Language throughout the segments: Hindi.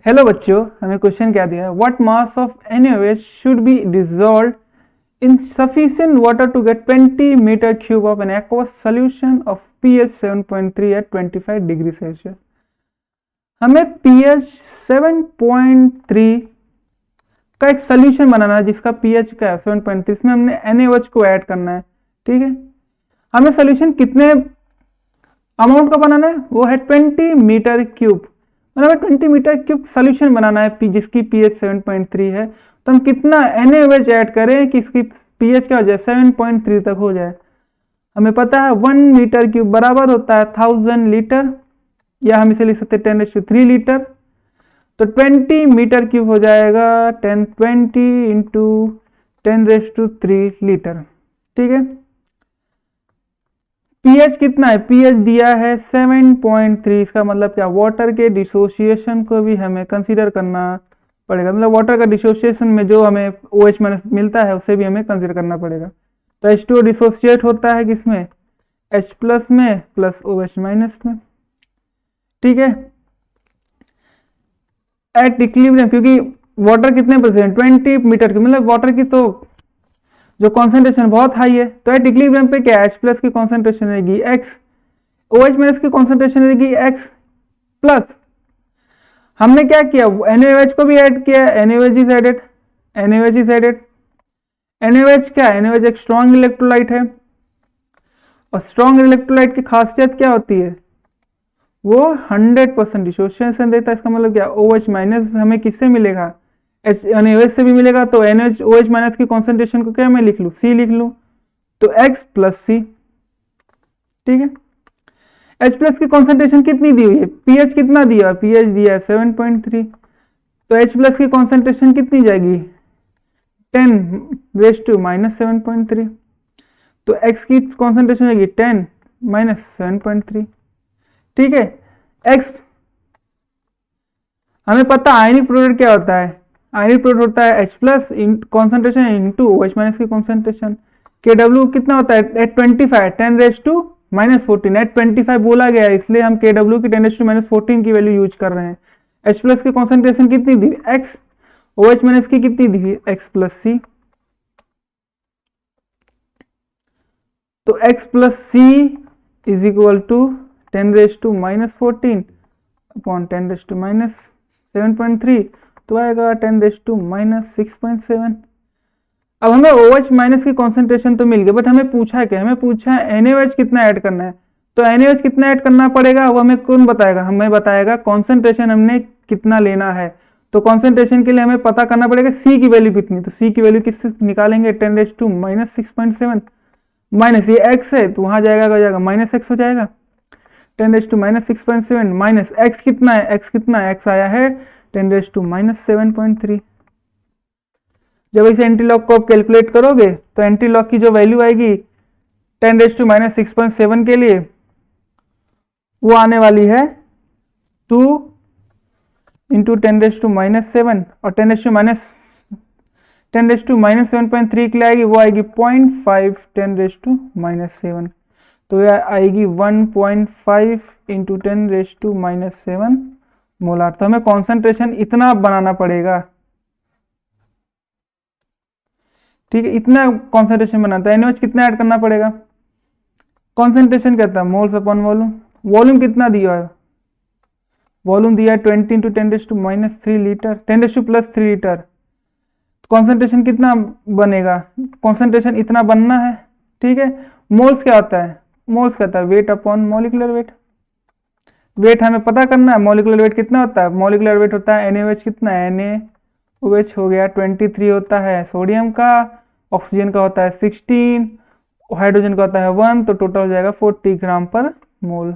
हेलो बच्चों, हमें क्वेश्चन क्या दिया है। What mass of NaOH should be dissolved in sufficient water to get 20 metre cube of an aqueous solution of pH 7.3 at 25 degree Celsius. हमें pH 7.3 का एक सोल्यूशन बनाना है जिसका pH का है 7.3। इसमें हमने NaOH को ऐड करना है। ठीक है, हमें सोल्यूशन कितने अमाउंट का बनाना है, वो है 20 मीटर क्यूब। मतलब हमें 20 मीटर क्यूब सोल्यूशन बनाना है जिसकी pH 7.3 है। तो हम कितना NaOH ऐड करें कि इसकी pH क्या हो जाए, 7.3 तक हो जाए। हमें पता है 1 मीटर क्यूब बराबर होता है 1000 लीटर, या हम इसे लिख सकते हैं 10⁻³ लीटर। तो 20 मीटर क्यूब हो जाएगा 20 इंटू 10⁻³ लीटर। ठीक है, pH कितना है, pH दिया है 7.3। इसका मतलब क्या, वाटर के डिसोसिएशन को भी हमें कंसीडर करना पड़ेगा। मतलब वाटर का डिसोसिएशन में जो हमें OH माइनस मिलता है उसे भी हमें कंसीडर करना पड़ेगा। तो H2O डिसोसिएट होता है किसमें, H प्लस में प्लस OH माइनस में। ठीक है, एट इक्विलिब्रियम, क्योंकि वाटर कितने परसेंट 20 मीटर की, मतलब वाटर की तो जो कॉन्सेंट्रेशन बहुत हाई है। तो एट इक्विलिब्रियम पे क्या है, H प्लस की कॉन्सेंट्रेशन रहेगी X, OH माइनस की कॉन्सेंट्रेशन रहेगी X प्लस। हमने क्या किया, NaOH को भी ऐड किया, NaOH is added, NaOH is added. NaOH क्या है, NaOH एक स्ट्रॉन्ग इलेक्ट्रोलाइट है, और स्ट्रॉन्ग इलेक्ट्रोलाइट की खासियत क्या होती है, वो 100% डिसोसिएशन देता है। इसका मतलब क्या, OH माइनस हमें किससे मिलेगा, NaOH से भी मिलेगा। तो OH माइनस की कॉन्सेंट्रेशन को क्या मैं लिख लूं, C लिख लूं, तो X प्लस C। ठीक है, H प्लस की कॉन्सेंट्रेशन कितनी दी हुई है, pH कितना दिया है, pH दिया है 7.3। तो H प्लस की कॉन्सेंट्रेशन कितनी जाएगी, 10⁻⁻7.3। तो X की कॉन्सेंट्रेशन जाएगी 10⁻7.3। ठीक है, X हमें पता आयनिक प्रोडक्ट क्या होता है, आयनिक प्रोडक्ट होता है H plus concentration into OH minus की कॉन्सेंट्रेशन। KW कितना होता है, एट 25 10⁻⁻14 एट 25 बोला गया है, इसलिए हम KW की 10⁻⁻14 की वैल्यू यूज कर रहे हैं। H प्लस की कॉन्सेंट्रेशन कितनी दी, X, OH माइनस की कितनी दी, X प्लस C। तो X plus C is equal to 10⁻⁻14 upon 10⁻⁻7.3, तो आएगा 10⁻⁻6.7। अब हमें OH माइनस की कॉन्सेंट्रेशन तो मिल गई, बट हमें पूछा है क्या, हमें पूछा है NaOH कितना ऐड करना है। तो NaOH कितना ऐड करना पड़ेगा वो हमें कौन बताएगा, हमें बताएगा कॉन्सेंट्रेशन हमने कितना लेना है। तो कॉन्सेंट्रेशन के लिए हमें पता करना पड़ेगा C की वैल्यू कितनी। तो C की वैल्यू किससे निकालेंगे, 10⁻⁻6.7 माइनस ये X है तो वहां जाएगा, हो जाएगा -X हो जाएगा। 10⁻⁻6.7 माइनस X कितना है, X कितना है, X आया है 10⁻⁻7.3। जब इसे एंटीलॉग को आप कैलकुलेट करोगे तो एंटीलॉग की जो वैल्यू आएगी 10⁻⁻6.7 के लिए वो आने वाली है 2 इंटू 10⁻⁻7, और 10⁻⁻7.3 के लिए आएगी, वो आएगी 0.5 10⁻⁻7। तो यह आएगी 1.5 इंटू 10⁻⁻7 मोलार। तो हमें कॉन्सेंट्रेशन इतना बनाना पड़ेगा। ठीक है, इतना कॉन्सेंट्रेशन बनाता है। NaOH कितना ऐड करना पड़ेगा, कॉन्सेंट्रेशन कहता है मोल्स अपॉन वॉल्यूम। वॉल्यूम कितना दिया है, वॉल्यूम दिया है 20 इंटू 10⁻³ लीटर, 10⁻+3 लीटर। कॉन्सेंट्रेशन कितना बनेगा, कॉन्सेंट्रेशन इतना बनना है। ठीक है, मोल्स क्या होता है, मोल्स कहता है weight upon molecular weight. Weight हमें पता करना है, मॉलिक्यूलर वेट कितना होता है, मॉलिक्यूलर वेट होता है NaOH कितना है, NaOH हो गया 23 होता है सोडियम का, ऑक्सीजन का होता है 16, हाइड्रोजन का होता है 1, तो टोटल हो जाएगा 40 ग्राम पर मोल।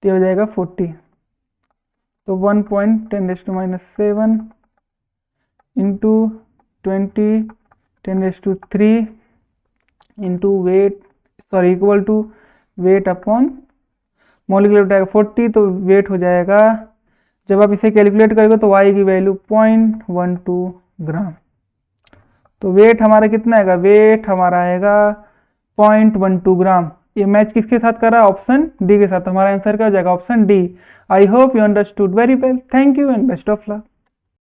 ये हो जाएगा 40। तो 1.10⁻⁻7 into 20 10⁻³ into weight, sorry equal to weight upon molecular weight आएगा 40, तो वेट हो जाएगा, जब आप इसे कैलकुलेट करोगे तो आएगी वैल्यू 0.12 ग्राम। तो वेट हमारा कितना आएगा, वेट हमारा आएगा 0.12 ग्राम। ये मैच किसके साथ कर रहा है, ऑप्शन डी के साथ। हमारा आंसर क्या हो जाएगा, option D. I hope you understood very well, thank you and best of luck.